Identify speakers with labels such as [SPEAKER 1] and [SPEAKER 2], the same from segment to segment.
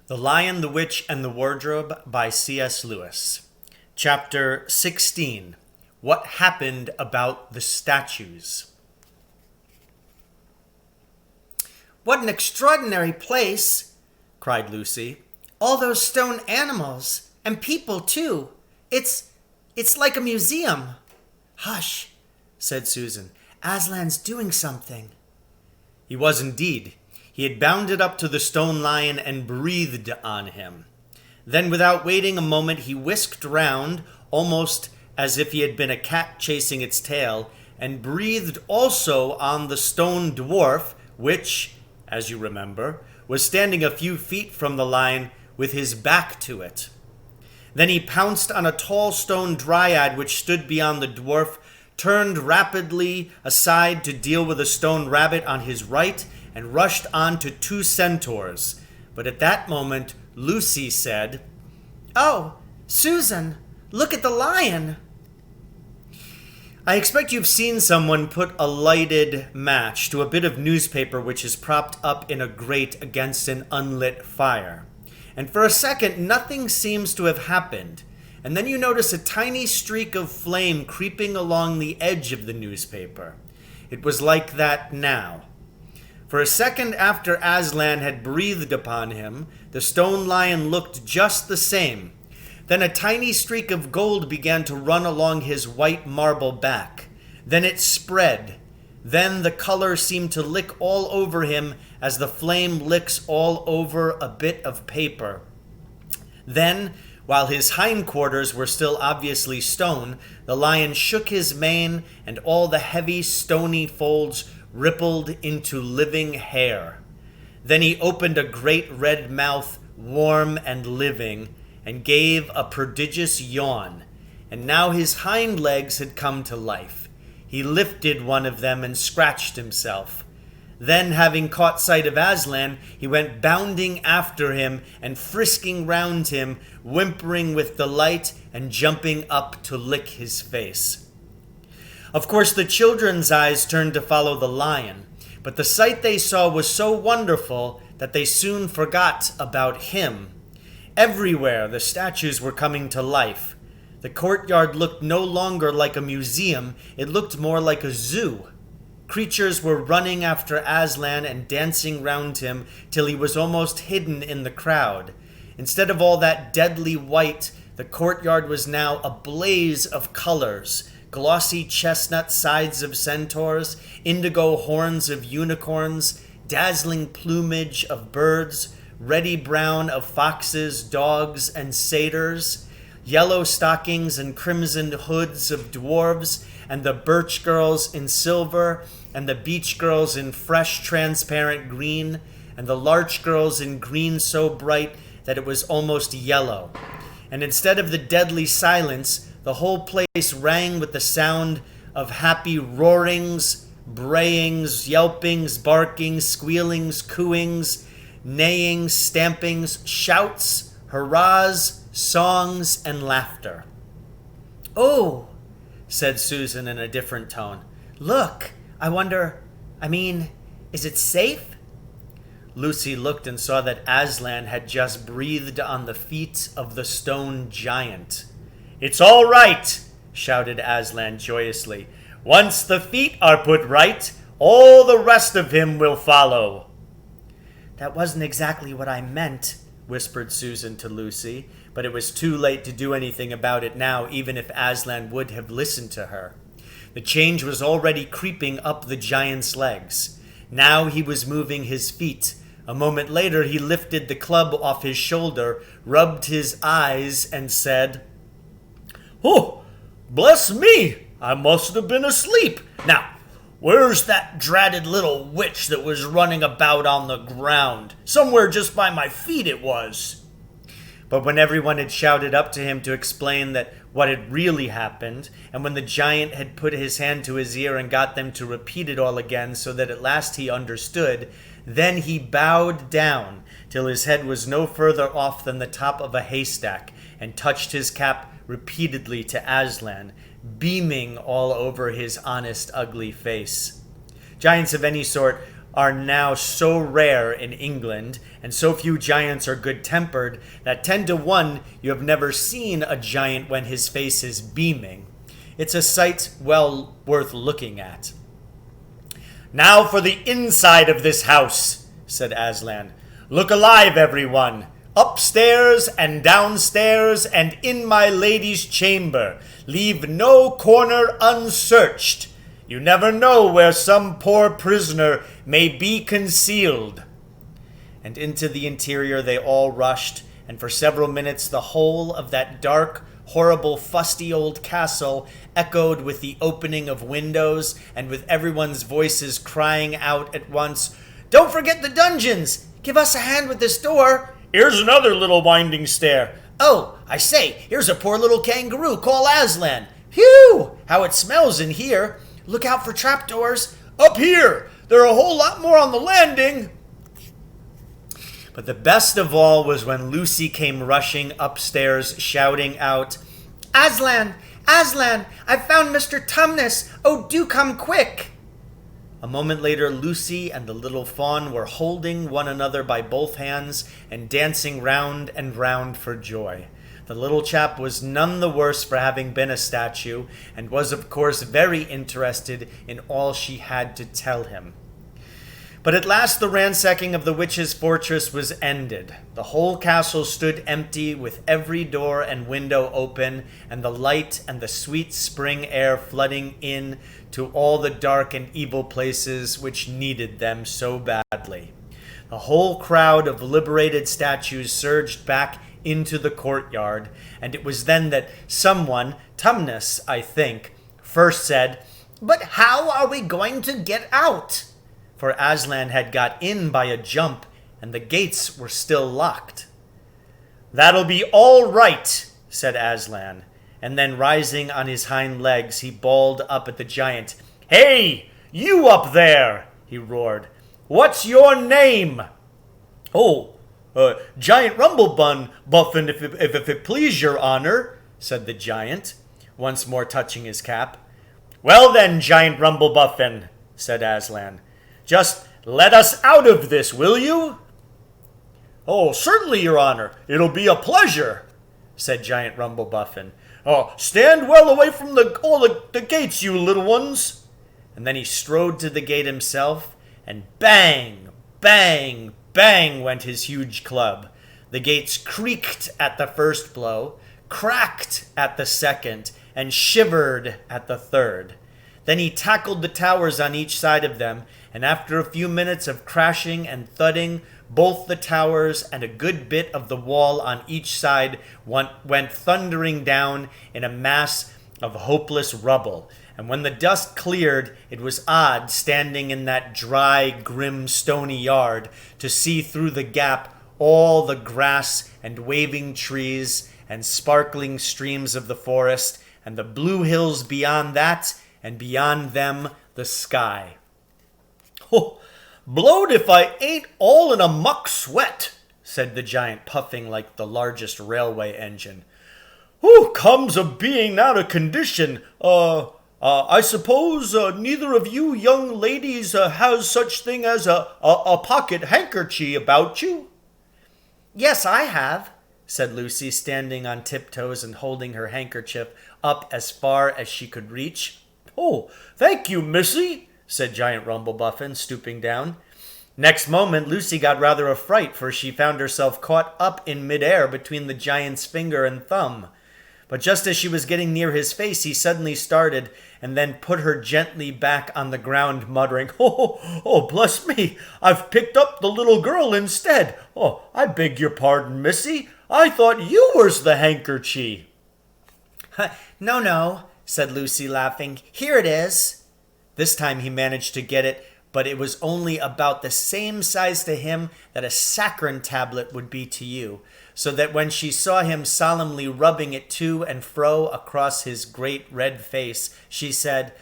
[SPEAKER 1] The Lion, the Witch, and the Wardrobe by C.S. Lewis. Chapter 16. What Happened About the Statues.
[SPEAKER 2] "What an extraordinary place!" cried Lucy. "All those stone animals, and people too. It's like a museum." "Hush," said Susan. "Aslan's doing something."
[SPEAKER 1] He was indeed. He had bounded up to the stone lion and breathed on him. Then, without waiting a moment, he whisked round, almost as if he had been a cat chasing its tail, and breathed also on the stone dwarf, which, as you remember, was standing a few feet from the lion with his back to it. Then he pounced on a tall stone dryad which stood beyond the dwarf, turned rapidly aside to deal with a stone rabbit on his right, and rushed on to two centaurs. But at that moment, Lucy said,
[SPEAKER 2] "Oh, Susan, look at the lion."
[SPEAKER 1] I expect you've seen someone put a lighted match to a bit of newspaper which is propped up in a grate against an unlit fire. And for a second, nothing seems to have happened. And then you notice a tiny streak of flame creeping along the edge of the newspaper. It was like that now. For a second after Aslan had breathed upon him, the stone lion looked just the same. Then a tiny streak of gold began to run along his white marble back. Then it spread. Then the color seemed to lick all over him as the flame licks all over a bit of paper. Then, while his hindquarters were still obviously stone, the lion shook his mane, and all the heavy stony folds rippled into living hair. Then he opened a great red mouth, warm and living, and gave a prodigious yawn. And now his hind legs had come to life. He lifted one of them and scratched himself. Then, having caught sight of Aslan, he went bounding after him and frisking round him, whimpering with delight and jumping up to lick his face. Of course, the children's eyes turned to follow the lion, but the sight they saw was so wonderful that they soon forgot about him. Everywhere the statues were coming to life. The courtyard looked no longer like a museum, it looked more like a zoo. Creatures were running after Aslan and dancing round him till he was almost hidden in the crowd. Instead of all that deadly white, the courtyard was now a blaze of colors. Glossy chestnut sides of centaurs, indigo horns of unicorns, dazzling plumage of birds, reddy brown of foxes, dogs, and satyrs, yellow stockings and crimson hoods of dwarves, and the birch girls in silver, and the beech girls in fresh transparent green, and the larch girls in green so bright that it was almost yellow. And instead of the deadly silence, the whole place rang with the sound of happy roarings, brayings, yelpings, barkings, squealings, cooings, neighings, stampings, shouts, hurrahs, songs, and laughter.
[SPEAKER 2] "Oh,"
[SPEAKER 1] said Susan in a different tone.
[SPEAKER 2] "Look, is it safe?"
[SPEAKER 1] Lucy looked and saw that Aslan had just breathed on the feet of the stone giant. "It's all right," shouted Aslan joyously. "Once the feet are put right, all the rest of him will follow."
[SPEAKER 2] "That wasn't exactly what I meant,"
[SPEAKER 1] whispered Susan to Lucy, but it was too late to do anything about it now, even if Aslan would have listened to her. The change was already creeping up the giant's legs. Now he was moving his feet. A moment later he lifted the club off his shoulder, rubbed his eyes, and said, "Oh, bless me, I must have been asleep. Now, where's that dratted little witch that was running about on the ground? Somewhere just by my feet it was." But when everyone had shouted up to him to explain that what had really happened, and when the giant had put his hand to his ear and got them to repeat it all again so that at last he understood, then he bowed down till his head was no further off than the top of a haystack, and touched his cap repeatedly to Aslan, beaming all over his honest, ugly face. Giants of any sort are now so rare in England, and so few giants are good-tempered, that 10 to 1 you have never seen a giant when his face is beaming. It's a sight well worth looking at. "Now for the inside of this house," said Aslan. "Look alive, everyone. Upstairs and downstairs and in my lady's chamber. Leave no corner unsearched. You never know where some poor prisoner may be concealed." And into the interior they all rushed, and for several minutes the whole of that dark, horrible, fusty old castle echoed with the opening of windows and with everyone's voices crying out at once, "Don't forget the dungeons! Give us a hand with this door! Here's another little winding stair! Oh, I say, here's a poor little kangaroo! Call Aslan! Phew! How it smells in here! Look out for trapdoors! Up here! There are a whole lot more on the landing!" But the best of all was when Lucy came rushing upstairs, shouting out, "Aslan! Aslan! I've found Mr. Tumnus! Oh, do come quick!" A moment later, Lucy and the little fawn were holding one another by both hands and dancing round and round for joy. The little chap was none the worse for having been a statue, and was of course very interested in all she had to tell him. But at last the ransacking of the witch's fortress was ended. The whole castle stood empty, with every door and window open, and the light and the sweet spring air flooding in to all the dark and evil places which needed them so badly. The whole crowd of liberated statues surged back into the courtyard, and it was then that someone, Tumnus, I think, first said, "But how are we going to get out?" For Aslan had got in by a jump, and the gates were still locked. "That'll be all right," said Aslan, and then rising on his hind legs, he bawled up at the giant. "Hey, you up there!" he roared. "What's your name?" "Oh, Giant Rumble-Buffin, if it please your honor," said the giant, once more touching his cap. "Well then, Giant Rumble-Buffin," said Aslan, "just let us out of this, will you?" "Oh, certainly, your honor. It'll be a pleasure," said Giant Rumble-Buffin. "Oh, stand well away from all the gates, you little ones." And then he strode to the gate himself, and bang, bang, bang went his huge club. The gates creaked at the first blow, cracked at the second, and shivered at the third. Then he tackled the towers on each side of them, and after a few minutes of crashing and thudding, both the towers and a good bit of the wall on each side went thundering down in a mass of hopeless rubble. And when the dust cleared, it was odd, standing in that dry, grim, stony yard, to see through the gap all the grass and waving trees and sparkling streams of the forest, and the blue hills beyond that, and beyond them the sky. "Oh, blowed if I ain't all in a muck sweat," said the giant, puffing like the largest railway engine. "Who comes of being out of condition? I suppose neither of you young ladies has such thing as a pocket handkerchief about you?" "Yes, I have," said Lucy, standing on tiptoes and holding her handkerchief up as far as she could reach. "Oh, thank you, missy," said Giant Rumble-Buffin, stooping down. Next moment, Lucy got rather a fright, for she found herself caught up in midair between the giant's finger and thumb. But just as she was getting near his face, he suddenly started, and then put her gently back on the ground, muttering, Oh, bless me, I've picked up the little girl instead. Oh, I beg your pardon, missy. I thought you was the handkerchief." No, said Lucy, laughing. "Here it is." This time he managed to get it, but it was only about the same size to him that a saccharin tablet would be to you, so that when she saw him solemnly rubbing it to and fro across his great red face, she said,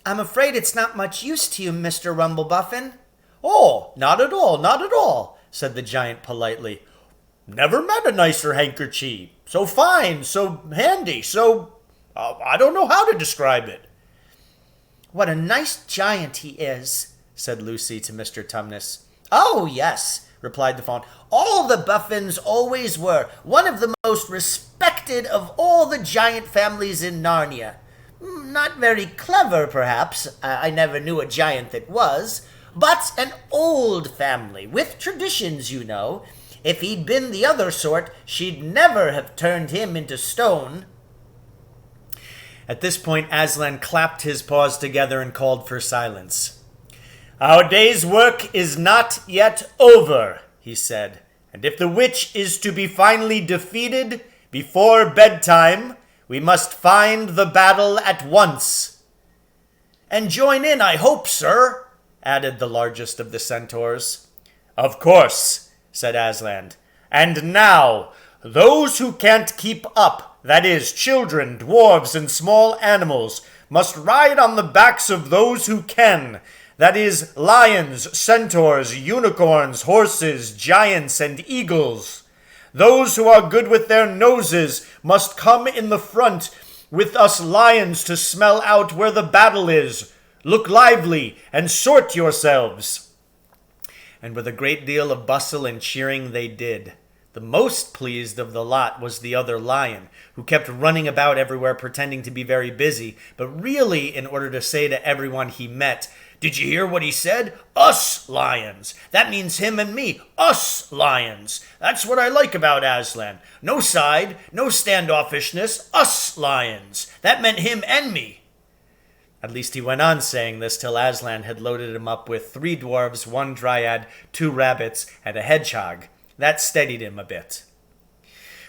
[SPEAKER 1] "I'm afraid it's not much use to you, Mr. Rumble-Buffin." "Oh, not at all, said the giant politely. "Never met a nicer handkerchief. So fine, so handy, I don't know how to describe it."
[SPEAKER 2] "What a nice giant he is,"
[SPEAKER 1] said Lucy to Mr. Tumnus.
[SPEAKER 2] "Oh, yes," replied the Faun. "All the Buffins always were. One of the most respected of all the giant families in Narnia. Not very clever, perhaps. I never knew a giant that was. But an old family, with traditions, you know. If he'd been the other sort, she'd never have turned him into stone."
[SPEAKER 1] At this point, Aslan clapped his paws together and called for silence. "Our day's work is not yet over," he said, "and if the witch is to be finally defeated before bedtime, we must find the battle at once."
[SPEAKER 2] "And join in, I hope, sir," added the largest of the centaurs.
[SPEAKER 1] "Of course," said Aslan. "And now, those who can't keep up, that is, children, dwarves, and small animals, must ride on the backs of those who can, that is, lions, centaurs, unicorns, horses, giants, and eagles. Those who are good with their noses must come in the front with us lions to smell out where the battle is. Look lively and sort yourselves." And with a great deal of bustle and cheering they did. The most pleased of the lot was the other lion, who kept running about everywhere pretending to be very busy, but really in order to say to everyone he met, "Did you hear what he said? Us lions. That means him and me. Us lions. That's what I like about Aslan. No side, no standoffishness. Us lions. That meant him and me." At least he went on saying this till Aslan had loaded him up with 3 dwarves, 1 dryad, 2 rabbits, and a hedgehog. That steadied him a bit.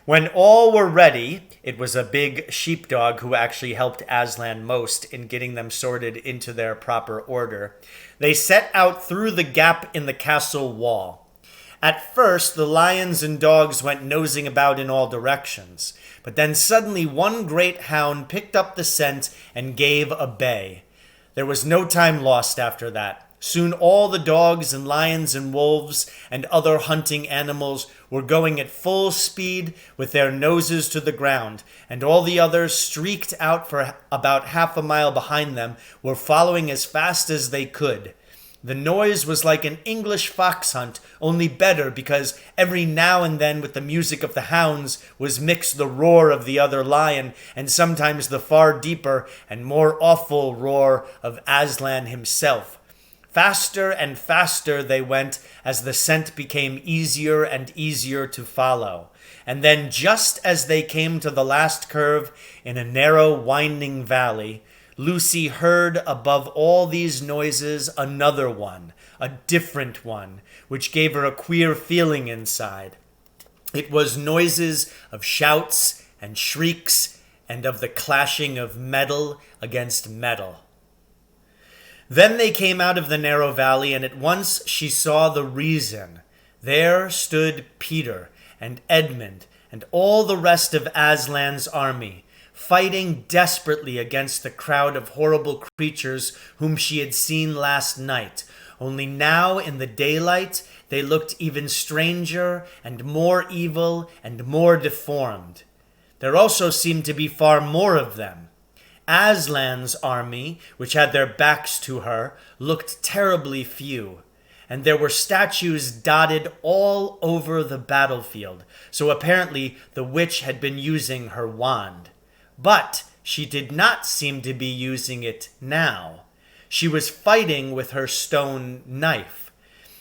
[SPEAKER 1] When all were ready, it was a big sheepdog who actually helped Aslan most in getting them sorted into their proper order. They set out through the gap in the castle wall. At first, the lions and dogs went nosing about in all directions, but then suddenly one great hound picked up the scent and gave a bay. There was no time lost after that. Soon all the dogs and lions and wolves and other hunting animals were going at full speed with their noses to the ground, and all the others, streaked out for about half a mile behind them, were following as fast as they could. The noise was like an English fox hunt, only better, because every now and then with the music of the hounds was mixed the roar of the other lion, and sometimes the far deeper and more awful roar of Aslan himself. Faster and faster they went as the scent became easier and easier to follow. And then just as they came to the last curve in a narrow winding valley, Lucy heard above all these noises another one, a different one, which gave her a queer feeling inside. It was noises of shouts and shrieks and of the clashing of metal against metal. Then they came out of the narrow valley, and at once she saw the reason. There stood Peter and Edmund and all the rest of Aslan's army, fighting desperately against the crowd of horrible creatures whom she had seen last night. Only now, in the daylight, they looked even stranger and more evil and more deformed. There also seemed to be far more of them. Aslan's army, which had their backs to her, looked terribly few, and there were statues dotted all over the battlefield, so apparently the witch had been using her wand. But she did not seem to be using it now. She was fighting with her stone knife.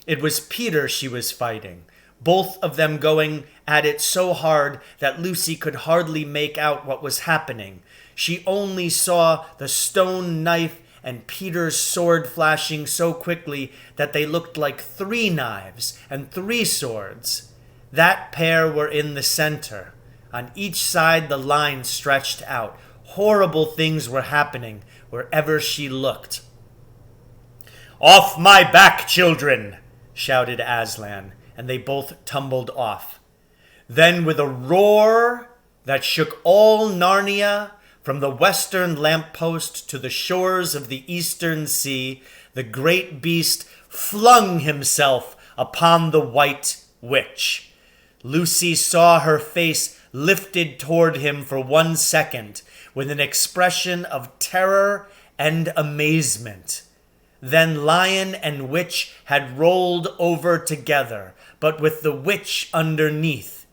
[SPEAKER 1] It was Peter she was fighting, both of them going at it so hard that Lucy could hardly make out what was happening. She only saw the stone knife and Peter's sword flashing so quickly that they looked like 3 knives and 3 swords. That pair were in the center. On each side the line stretched out. Horrible things were happening wherever she looked. "Off my back, children!" shouted Aslan, and they both tumbled off. Then with a roar that shook all Narnia, from the western lamppost to the shores of the eastern sea, the great beast flung himself upon the white witch. Lucy saw her face lifted toward him for 1 second with an expression of terror and amazement. Then lion and witch had rolled over together, but with the witch underneath.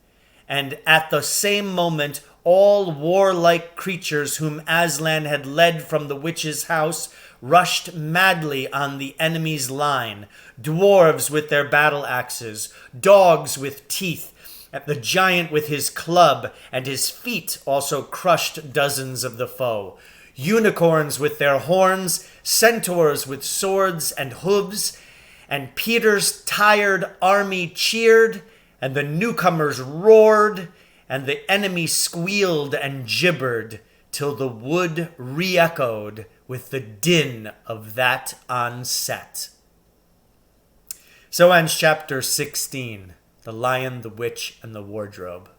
[SPEAKER 1] And at the same moment, all warlike creatures whom Aslan had led from the witch's house rushed madly on the enemy's line, dwarves with their battle axes, dogs with teeth, the giant with his club, and his feet also crushed dozens of the foe. Unicorns with their horns, centaurs with swords and hooves, and Peter's tired army cheered, and the newcomers roared, and the enemy squealed and gibbered, till the wood re-echoed with the din of that onset. So ends chapter 16, The Lion, the Witch, and the Wardrobe.